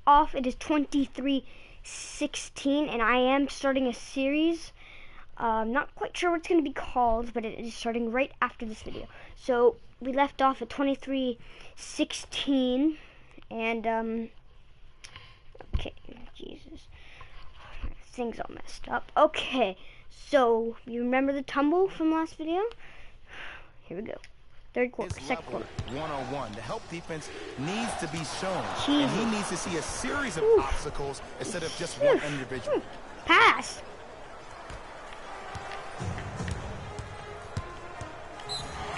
off, it is 23-16, and I am starting a series. Not quite sure what it's going to be called, but it is starting right after this video. So we left off at 23-16, and okay, Jesus, things all messed up. Okay, so you remember the tumble from last video? Here we go. Third quarter, second quarter. 101. The help defense needs to be shown, Jesus. and he needs to see a series of obstacles instead of just one individual. Pass.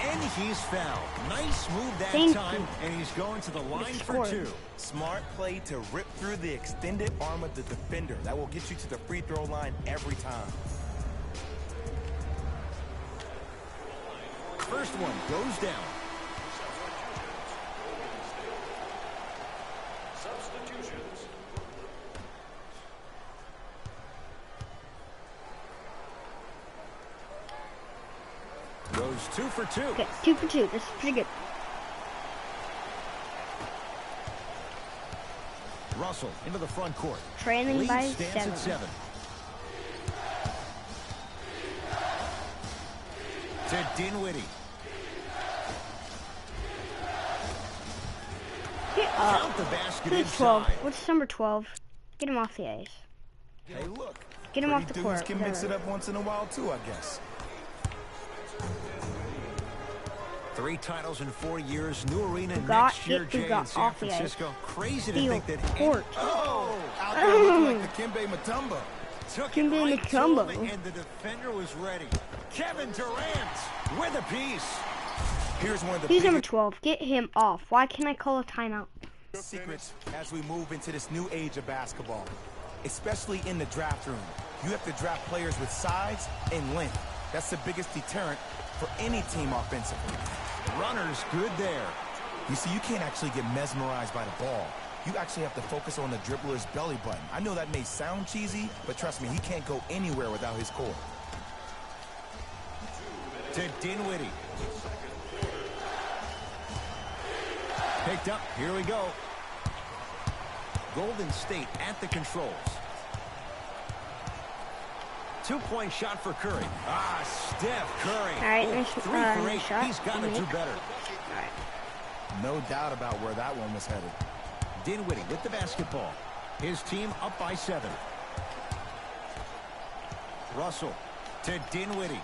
And he's fouled. Nice move that time, and he's going to the line for two. Smart play to rip through the extended arm of the defender. That will get you to the free throw line every time. First one goes down. Substitutions. Goes 2 for 2. Okay, 2 for 2. This is pretty good. Russell into the front court. Trailing by Lead stands 7. At 7. To Dinwiddie. Count the basket Who's inside. 12? What's number 12? Get him off the ice. Hey, look. Get him off the dudes court. Can mix it up once in a while too, I guess. 3 titles in 4 years. New arena next year, Jay, in San Francisco. Crazy to think that. Oh, out there looking like the Kimbe Mutombo. Took it right to him, and the defender was ready. Kevin Durant with a piece. Here's one of the He's number 12. Get him off. Why can't I call a timeout? Secrets as we move into this new age of basketball, especially in the draft room. You have to draft players with size and length. That's the biggest deterrent for any team offensively. Runners good there. You see, you can't actually get mesmerized by the ball. You actually have to focus on the dribbler's belly button. I know that may sound cheesy, but trust me, he can't go anywhere without his core. To Dinwiddie. Picked up. Here we go. Golden State at the controls. 2-point shot for Curry. Steph Curry. All right, nice 3 for 8. shot. He's got to do better. All right. No doubt about where that one was headed. Dinwiddie with the basketball. His team up by 7. Russell to Dinwiddie.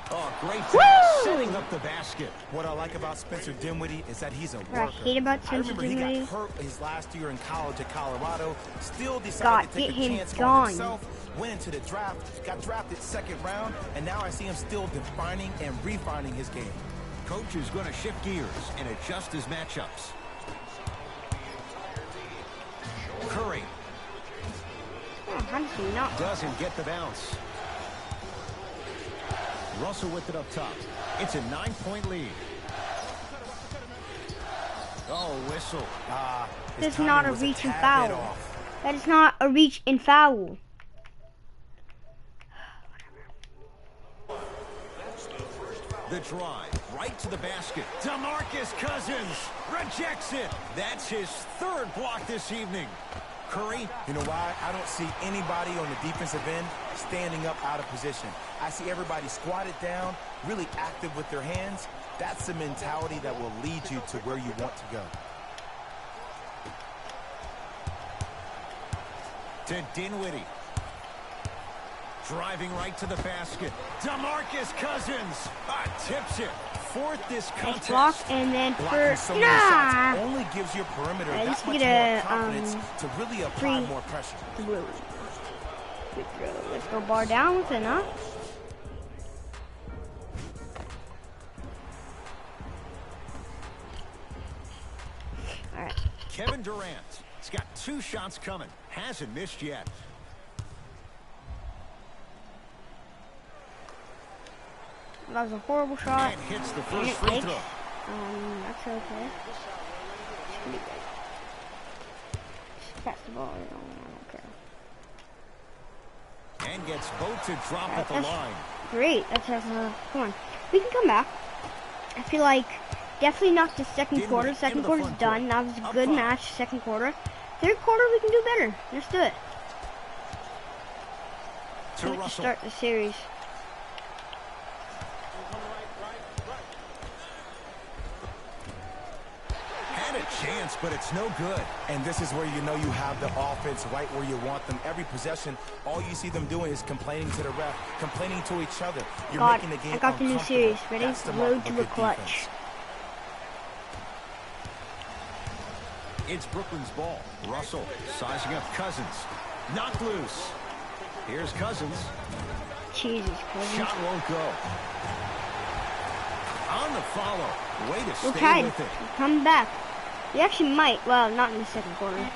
Oh, great pass, setting up the basket. What I like about Spencer Dinwiddie is that he's a worker. What I hate about Spencer Dinwiddie. Dinwiddie. He got hurt his last year in college at Colorado. Still decided to take a chance on himself. Went into the draft, got drafted 2nd round, and now I see him still defining and refining his game. Coach is going to shift gears and adjust his matchups. Curry. How does he not? Doesn't get the bounce. Russell with it up top. It's a 9-point lead. Oh, whistle. That's not a reach and foul. That is not a reach and foul. The drive, right to the basket. DeMarcus Cousins rejects it. That's his 3rd block this evening. Curry. You know why? I don't see anybody on the defensive end standing up out of position. I see everybody squatted down, really active with their hands. That's the mentality that will lead you to where you want to go. To Dinwiddie. Driving right to the basket. DeMarcus Cousins tips it. 4th this contest. Block and then for only gives your perimeter that much more confidence to really apply more pressure. Let's go bar down with it, huh? All right. Kevin Durant. He's got 2 shots coming. Hasn't missed yet. That was a horrible shot. And hits the first free throw. That's okay. Just pass the ball. I don't care. And gets both to drop at the line. Great. That's come on. We can come back. I feel like definitely not the second quarter. Second quarter's done. That was a good match. Second quarter. Third quarter, we can do better. Let's do it. To Let's Russell. start the series. Had a chance, but it's no good. And this is where you know you have the offense right where you want them. Every possession, all you see them doing is complaining to the ref, complaining to each other. You're God, making the game I got the new uncomfortable. series. Ready? That's the mark Road of a to the good clutch. defense. It's Brooklyn's ball. Russell sizing up Cousins. Knocked loose. Here's Cousins. Jesus, Cousins. Shot won't go. On the follow. Way to We'll stay try with it. come back. We actually might. Well, not in the second quarter.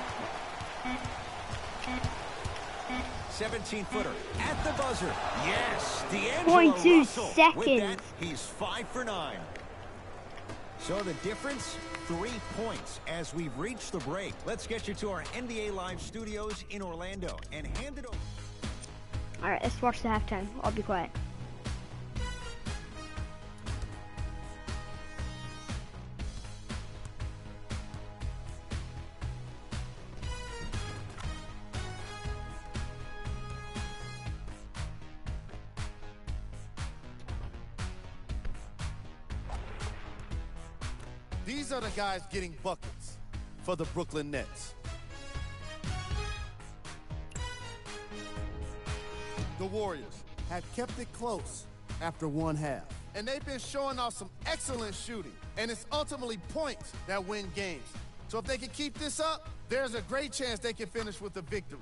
17-footer at the buzzer. Yes, D'Angelo 0.2 Russell. With seconds. that, he's 5 for 9. So the difference, 3 points as we reach the break. Let's get you to our NBA Live studios in Orlando and hand it over. All right, let's watch the halftime. I'll be quiet. These are the guys getting buckets for the Brooklyn Nets. The Warriors have kept it close after one half. And they've been showing off some excellent shooting. And it's ultimately points that win games. So if they can keep this up, there's a great chance they can finish with a victory.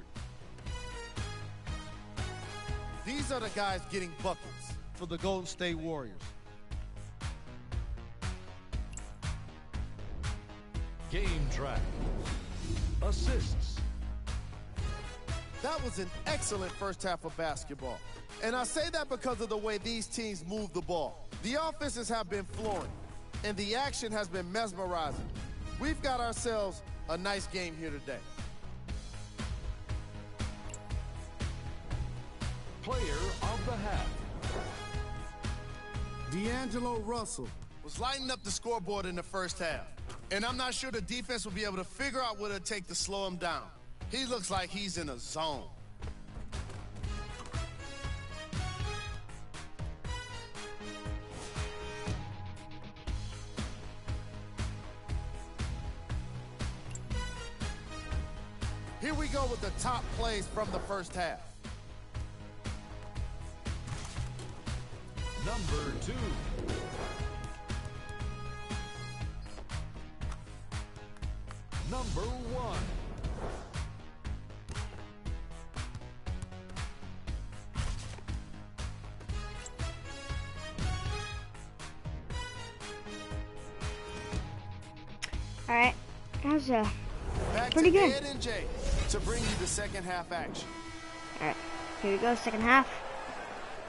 These are the guys getting buckets for the Golden State Warriors. Game track. Assists. That was an excellent first half of basketball. And I say that because of the way these teams move the ball. The offenses have been flooring, and the action has been mesmerizing. We've got ourselves a nice game here today. Player of the half. D'Angelo Russell was lighting up the scoreboard in the first half. And I'm not sure the defense will be able to figure out what it'll take to slow him down. He looks like he's in a zone. Here we go with the top plays from the first half. Number 2. Number 1. All right, that was Back pretty to good. Ed and Jay to bring you the second half action. All right. Here we go, second half.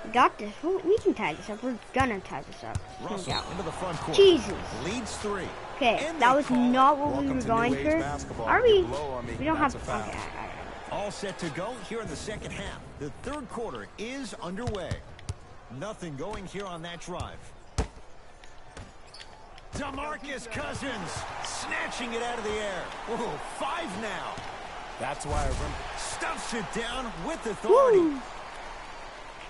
We got this. We can tie this up. We're gonna tie this up. Russell into the front court. Jesus. Leads 3. Okay, And that they was call it. not what we Welcome were to going new age for. basketball. Are You we? blow on me, We don't that's have. a foul. Okay. All set to go here in the second half. The third quarter is underway. Nothing going here on that drive. DeMarcus Cousins snatching it out of the air. Whoa, 5 now. That's why I remember. Stuffs it down with authority. Woo.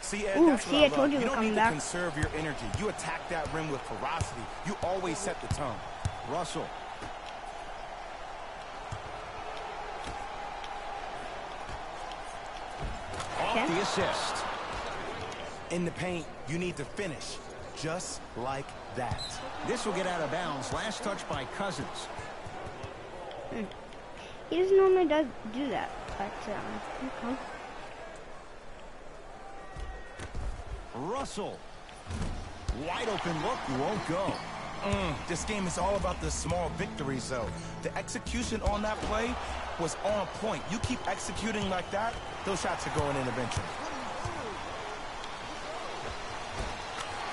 See, Ed, Ooh, that's see, what I told love. you You we're don't coming need back. to conserve your energy. You attack that rim with ferocity. You always set the tone. Russell. Off the assist. In the paint, you need to finish just like that. This will get out of bounds. Last touch by Cousins. He doesn't normally do that, but okay. Russell. Wide open look, won't go. This game is all about the small victories, though. The execution on that play was on point. You keep executing like that, those shots are going in eventually.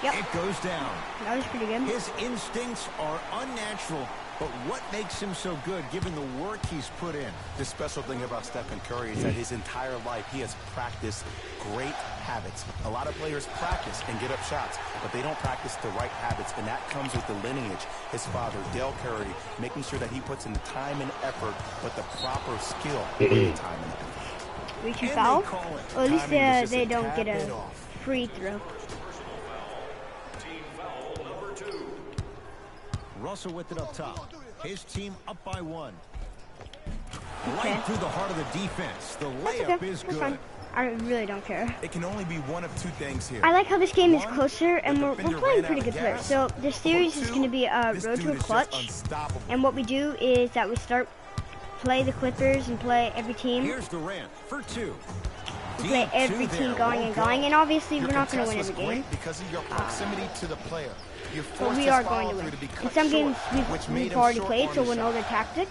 Yep, It goes down. that was pretty good. His instincts are unnatural, But what makes him so good given the work he's put in? The special thing about Stephen Curry is that his entire life he has practiced great habits. A lot of players practice and get up shots, but they don't practice the right habits, and that comes with the lineage. His father, Dale Curry, making sure that he puts in the time and effort, but the proper skill with the time and effort. Reaching foul? Or at least they don't get a free throw. Russell with it up top. His team up by 1. Okay. Right through the heart of the defense. The layup is good. Fine. I really don't care. It can only be one of two things here. I like how this game is closer, and we're playing pretty good players. So this series is going to be a road to a clutch. And what we do is that we play the Clippers and play every team. Here's Durant for 2. We play every team going and going, and obviously we're not going to win every game. Because of your proximity to the player. But we are going to win. In some games we've already played, so we'll know their tactics.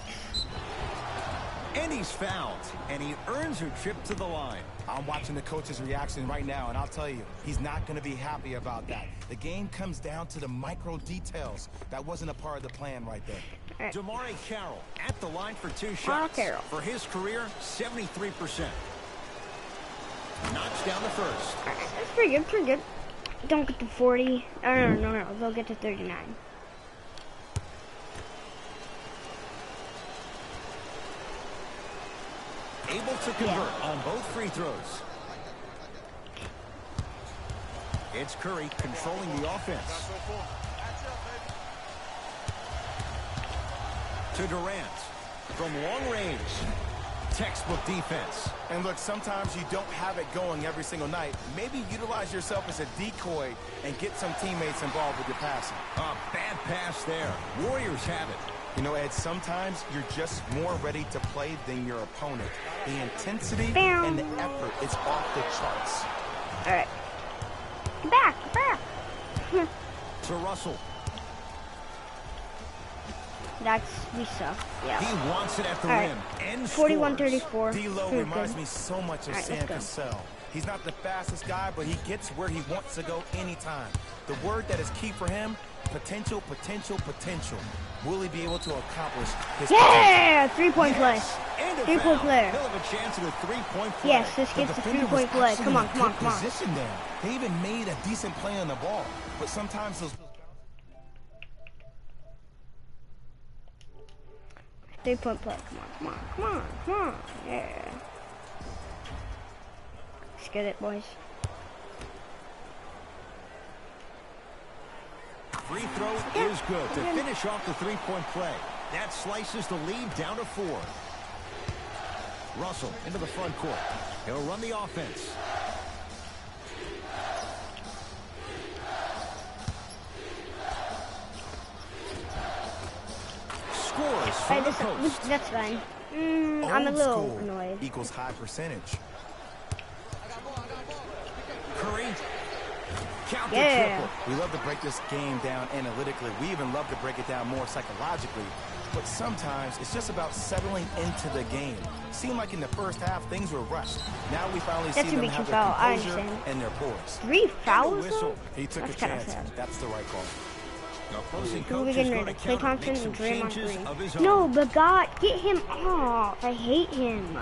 And he's fouled, and he earns a trip to the line. I'm watching the coach's reaction right now, and I'll tell you, he's not going to be happy about that. The game comes down to the micro details. That wasn't a part of the plan right there. Right. DeMare Carroll at the line for 2 shots. Carroll. For his career, 73%. Knocks down the first. Right. That's pretty good, pretty good. Don't get to 40. No. They'll get to 39. Able to convert on both free throws. It's Curry controlling the offense. To Durant. From long range. Textbook defense. And look, sometimes you don't have it going every single night. Maybe utilize yourself as a decoy and get some teammates involved with your passing. A bad pass there. Warriors have it. You know, Ed, sometimes you're just more ready to play than your opponent. The intensity and the effort is off the charts. All right. Get back. To Russell. We suck. Yeah. He wants it at the All rim. And 41-34. D'Lo reminds me so much of All right, Sam Cassell. He's not the fastest guy, but he gets where he wants to go anytime. The word that is key for him, potential. Will he be able to accomplish his Yeah! 3-point play. And a 3-point foul. play. He'll have a chance at a 3-point play. Yes, this gets the 3-point play. Come on. Position there. They even made a decent play on the ball, but sometimes those 3-point play. Come on. Yeah. Let's get it, boys. Free throw is good to finish off the 3-point play. That slices the lead down to 4. Russell into the front court. He'll run the offense. Scores from the post. That's fine. I'm a little annoyed. Equals high percentage. Curry. Count the Yeah. triple. We love to break this game down analytically. We even love to break it down more psychologically. But sometimes it's just about settling into the game. Seemed like in the first half things were rushed. Now we finally see them have their composure and their poise. 3 fouls? And a whistle. He took That's a kinda chance. sad. That's the right call. Opposing Who are we coach is getting going rid to of? Klay counter, make Thompson some and Draymond changes of his Green. own. No, but God, get him off. I hate him.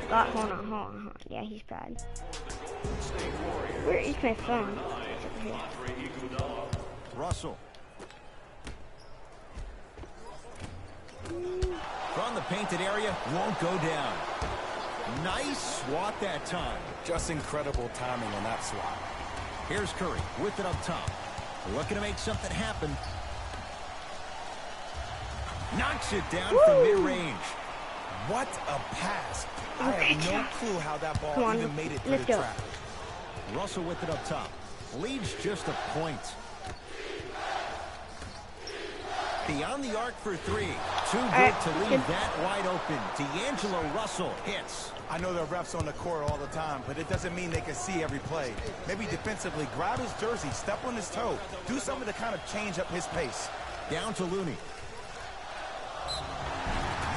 God, hold on. Yeah, he's bad. Where is my phone? It's over here. Russell. From the painted area, won't go down. Nice swat that time. Just incredible timing on that swat. Here's Curry with it up top. Looking to make something happen. Knocks it down from mid-range. What a pass. I have no clue how that ball even made it through the trap. Russell with it up top. Leads just a point. Beyond the arc for 3. Too good to leave that wide open. D'Angelo Russell hits. I know the refs on the court all the time, but it doesn't mean they can see every play. Maybe defensively, grab his jersey, step on his toe, do something to kind of change up his pace. Down to Looney.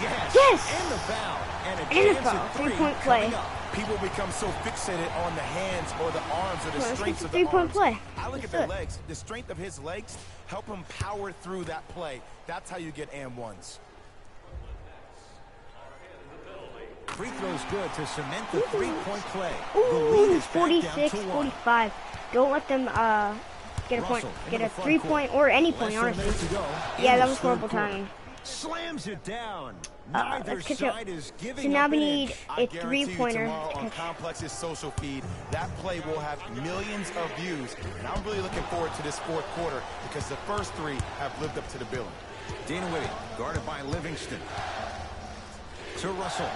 Yes! Yes! And the foul. And a And a chance foul. at 3 Three-point play. coming up. People become so fixated on the hands or the arms or the Well, let's strengths get of the the three-point arms. play. I look Let's at do the it. legs. The strength of his legs help him power through that play. That's how you get and ones. Free throw's good to cement the 3-point play. The Ooh, lead is back down 46, to 1. 45. Don't let them get a point, Russell get into a the front 3-point court. or any Less point, than a minute honestly. to go in Yeah, that this was horrible third quarter. timing. Slams it down. Neither Let's catch up. side is giving So now up we an need inch. I a guarantee you three-pointer tomorrow to on catch. Complex's social feed, that play will have millions of views. And I'm really looking forward to this fourth quarter because the first 3 have lived up to the billing. Dana Whitty guarded by Livingston. To Russell.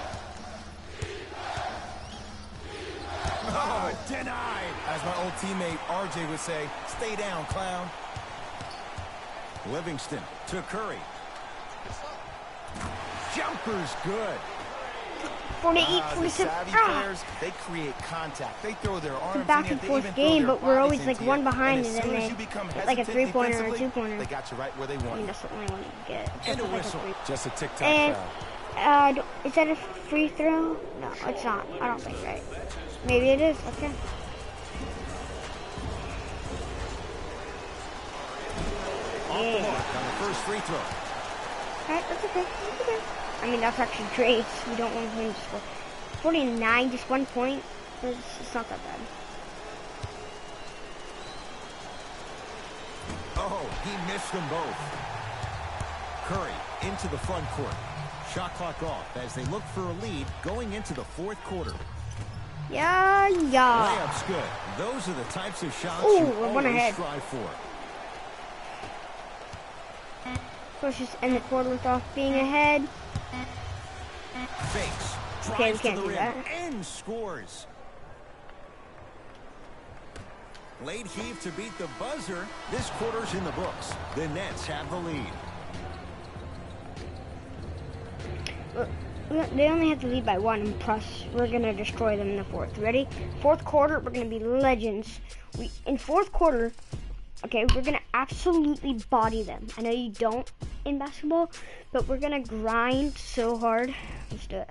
Oh, denied. As my old teammate RJ would say, stay down, clown. Livingston to Curry. Jumper's good. 48, The 47. savvy players, they create contact. They throw their arms It's a back in and it. They forth even throw game, their but we're always bodies like into one it. behind, And and as then soon as they you become get like a hesitant 3-pointer or a defensively, 2-pointer. they got you right where they I want mean, you. that's what I want to get. And a Like whistle. Just a tic-tac And foul. is that a free throw? No, it's not. I don't think, right? Maybe it is. Okay. Off the mark on the first free throw. Alright, that's okay. That's okay. I mean, that's actually great. We don't want him to score 49, just 1 point. It's not that bad. Oh, he missed them both. Curry into the front court. Shot clock off as they look for a lead going into the fourth quarter. Yeah. Layup's good. Those are the types of shots Ooh, you we're one always ahead. strive for. Let's just end the quarter without being ahead. Fakes. Okay, we Drives can't to the do rim that. and scores. Late heave to beat the buzzer. This quarter's in the books. The Nets have the lead. They only have to lead by 1, and plus we're gonna destroy them in the fourth. Ready? Fourth quarter, we're gonna be legends. In fourth quarter, okay, we're gonna absolutely body them. I know you don't in basketball, but we're gonna grind so hard. Let's do it.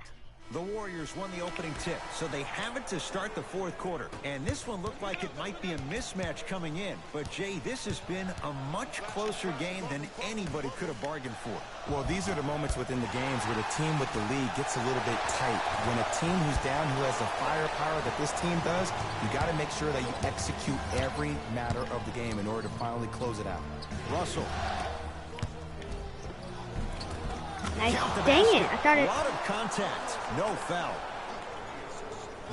The Warriors won the opening tip, so they have it to start the fourth quarter. And this one looked like it might be a mismatch coming in. But, Jay, this has been a much closer game than anybody could have bargained for. Well, these are the moments within the games where the team with the lead gets a little bit tight. When a team who's down, who has the firepower that this team does, you got to make sure that you execute every matter of the game in order to finally close it out. Russell. Nice. Count the Dang basket. it! I thought A it. lot of contact. No foul.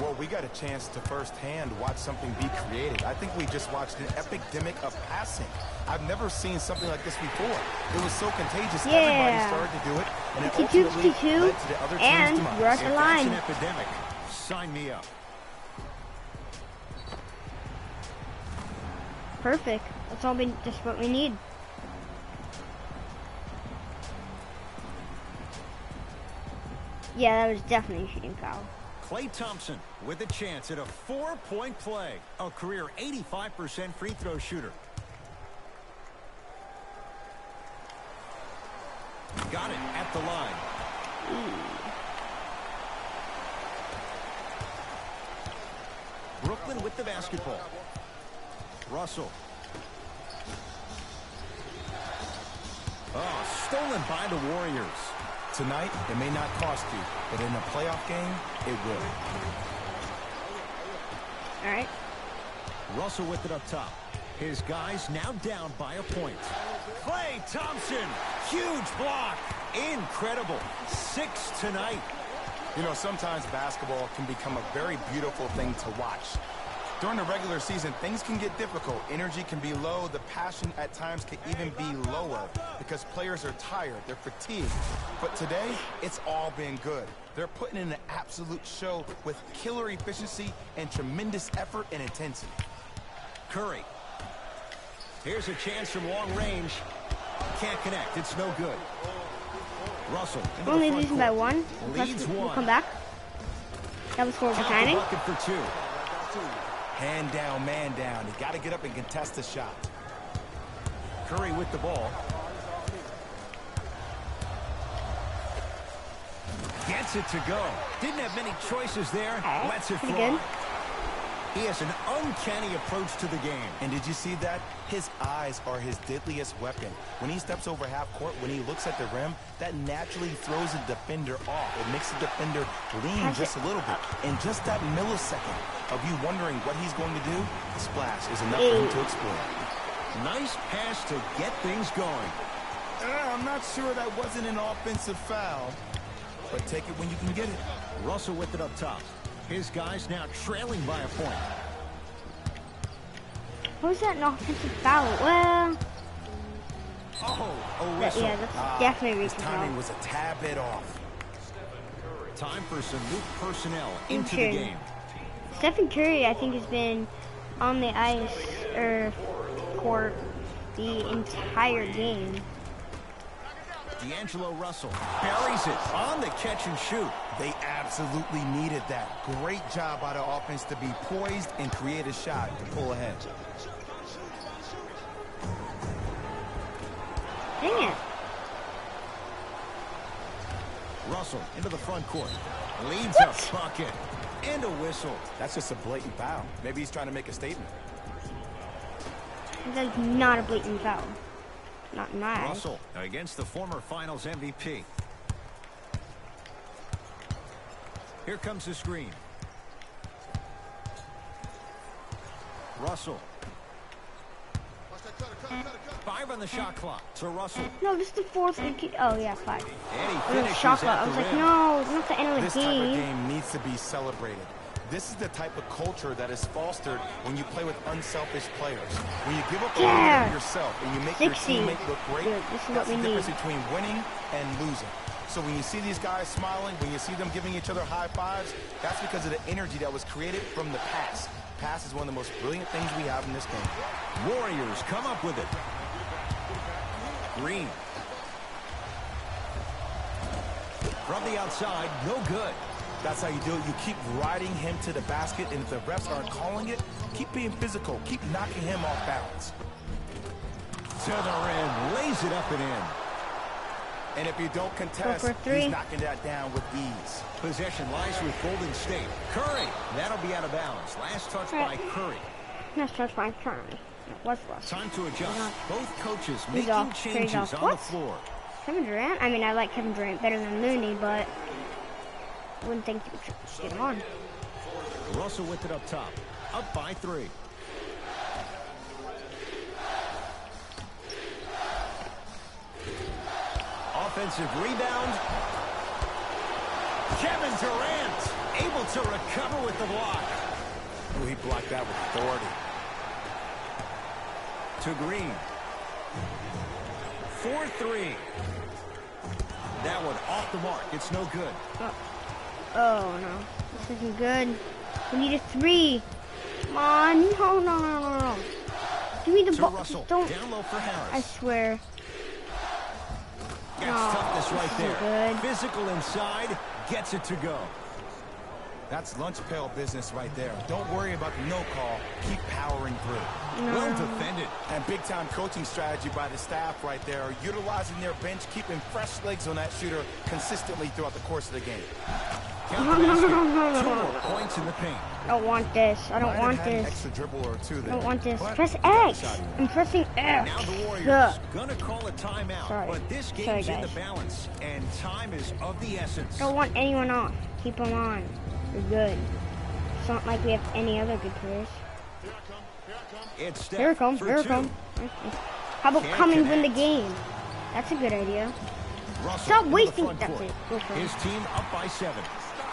Well, we got a chance to firsthand watch something be created. I think we just watched an epidemic of passing. I've never seen something like this before. It was so contagious. Yeah. Everybody started to do it, and it 52, ultimately 52, led to the other team's and demise. we're at If the that's line. an epidemic, sign me up. Perfect. That's all. Just what we need. Yeah, that was definitely a shooting foul. Klay Thompson with a chance at a 4-point play. A career 85% free throw shooter. Got it at the line. Brooklyn with the basketball. Russell. Oh, stolen by the Warriors. Tonight, it may not cost you, but in a playoff game, it will. All right. Russell with it up top. His guys now down by a point. Klay Thompson, huge block. Incredible. 6 tonight. You know, sometimes basketball can become a very beautiful thing to watch. During the regular season, things can get difficult. Energy can be low. The passion at times can even be lower because players are tired. They're fatigued. But today, it's all been good. They're putting in an absolute show with killer efficiency and tremendous effort and intensity. Curry. Here's a chance from long range. Can't connect. It's no good. Russell. into the Only front losing by court. 1. Plus Leads we'll 1. come back. That was horrible Count the timing. bucket for 2. Hand down, man down. You got to get up and contest the shot. Curry with the ball. Gets gets it to go. Didn't have many choices there. Okay, Lets it pretty fly. good. He has an uncanny approach to the game. And did you see that? His eyes are his deadliest weapon. When he steps over half court, when he looks at the rim, that naturally throws the defender off. It makes the defender lean just a little bit. And just that millisecond of you wondering what he's going to do, the splash is enough for him to explode. Nice pass to get things going. I'm not sure that wasn't an offensive foul, but take it when you can get it. Russell with it up top. His guys now trailing by a point. How is that an offensive foul? Well, Oh, a whistle. yeah, that's definitely a His recent timing foul. was a tad bit off. Time for some new personnel into the Okay. game. Stephen Curry, I think, has been on the ice or court the entire game. D'Angelo Russell buries it on the catch and shoot. They absolutely needed that. Great job by the offense to be poised and create a shot to pull ahead. Dang it. Russell into the front court. Leads What? a bucket. And a whistle. That's just a blatant foul. Maybe he's trying to make a statement. That's not a blatant foul. Not in my eyes. Russell against the former finals MVP. Here comes the screen. Russell. 5 on the shot clock to Russell. No, this is the fourth. Oh, yeah, 5. And he It was finishes shot clock. at I the was like, rim. no, it's not the end of This the type of game. game needs to be celebrated. This is the type of culture that is fostered when you play with unselfish players. When you give up a little bit of yourself and you make 60. your teammate look great, Dude, this is that's what the we difference need. between winning and losing. So when you see these guys smiling, when you see them giving each other high fives, that's because of the energy that was created from the pass. Pass is one of the most brilliant things we have in this game. Warriors come up with it. Green. From the outside, no good. That's how you do it. You keep riding him to the basket, and if the refs aren't calling it, keep being physical. Keep knocking him off balance. To the rim, lays it up and in. And if you don't contest, for 3. he's knocking that down with ease. Possession lies with Golden State. Curry, that'll be out of bounds. Last touch by Curry. That's just my turn. It was Russ. Time to adjust. Both coaches He's making off. Curry's changes off. on What? the floor. Kevin Durant? I mean, I like Kevin Durant better than Looney, but I wouldn't think you would get him on. Russell with it up top. Up by 3. Offensive rebound. Kevin Durant able to recover with the block. Ooh, he blocked that with authority. To Green. 4-3. That one off the mark. It's no good. Oh, no. This isn't good. We need a 3. Come on. No, no, no, no, no. Give me the To ball. Russell. Don't. Down low for Harris. I swear. Gets No, toughness right this isn't there. good. Physical inside. Gets it to go. That's lunch pail business right there. Don't worry about the no call. Keep powering through. No. Well defended. And big-time coaching strategy by the staff right there, utilizing their bench, keeping fresh legs on that shooter consistently throughout the course of the game. Count No, the no, basket. no, no, no, 2 no. more points in the paint. I don't want this. I don't Might have want had an this. extra dribble or two I there. don't want this. but Press he got X. the shot. I'm pressing X. Now the Warriors Ugh. gonna call a timeout, Sorry. but this Sorry, game's in the guys. balance, and time is of the essence. I don't want anyone off. Keep them on. We're good. It's not like we have any other good players. It's Steph Here it comes. for Here it 2. comes. How about Can't come and win the connect. game? That's a good idea. Russell Stop into the wasting- front that's court. it. Go for it. His team up by 7.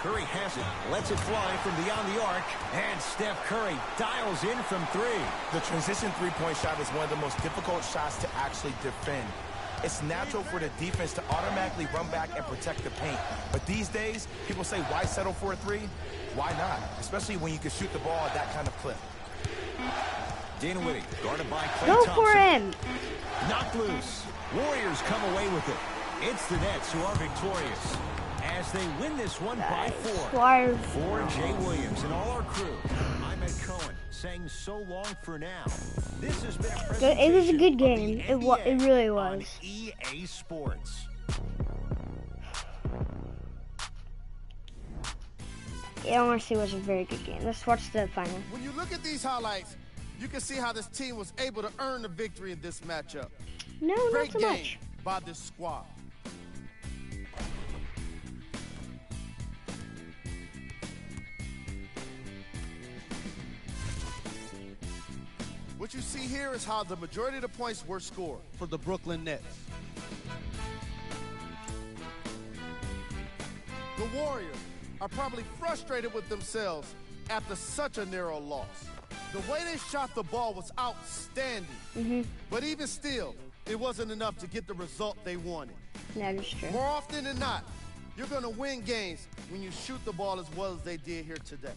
Curry has it, lets it fly from beyond the arc, and Steph Curry dials in from 3. The transition three-point shot is one of the most difficult shots to actually defend. It's natural for the defense to automatically run back and protect the paint. But these days, people say, why settle for a 3? Why not? Especially when you can shoot the ball at that kind of clip. Dinwiddie guarded by Klay Go Thompson. for him. Knocked loose. Warriors come away with it. It's the Nets who are victorious as they win this one by 4. Flyers. For Jay Williams and all our crew, I'm Ed Cohen saying so long for now. This has been a presentation It was a good game. of the It NBA really on was. EA Sports. It honestly was a very good game. Let's watch the final. When you look at these highlights, you can see how this team was able to earn the victory in this matchup. No, Great not so game much. by this squad. What you see here is how the majority of the points were scored for the Brooklyn Nets. The Warriors are probably frustrated with themselves after such a narrow loss. The way they shot the ball was outstanding. But even still, it wasn't enough to get the result they wanted. That is true. More often than not, you're going to win games when you shoot the ball as well as they did here today.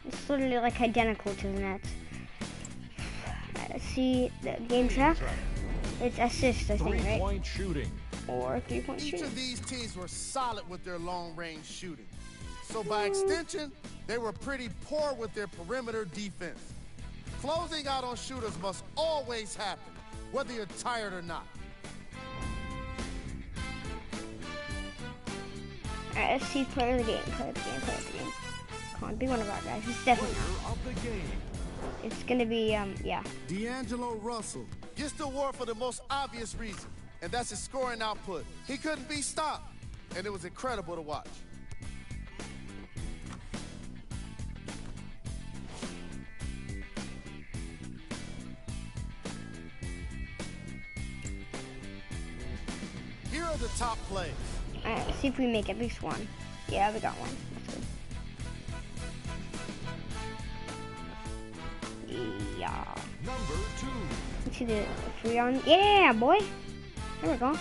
It's literally like identical to the Nets. See the game track? It's assists, I think, right? Three-point shooting. Or 3-point Each shooting. of these teams were solid with their long-range shooting. So by extension, they were pretty poor with their perimeter defense. Closing out on shooters must always happen, whether you're tired or not. Alright, let's see player of the game. Player of the game. Player of the game. Come on, be one of our guys. It's definitely Player of the game. It's gonna be, yeah. D'Angelo Russell gets the award for the most obvious reason, and that's his scoring output. He couldn't be stopped, and it was incredible to watch. Here are the top plays. Alright, let's see if we make at least one. Yeah, we got one. That's good. Yeah. Number 2. Let's see the free on. Yeah, boy. There we go.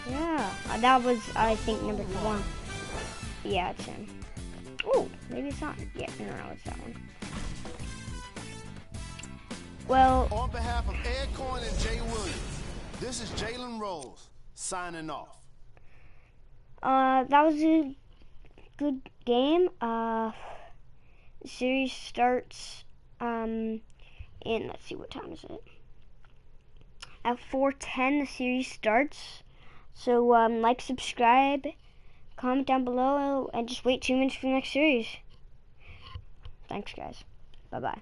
Yeah. That was, I think, number 1. Yeah, it's him. Oh, maybe it's not. Yeah, no, it's that one. Well, On behalf of Ed Coyne and Jay Williams, this is Jalen Rose signing off. that was a good game. The series starts, in, let's see, what time is it? At 4:10, the series starts. So, like, subscribe, comment down below, and just wait 2 minutes for the next series. Thanks, guys. Bye-bye.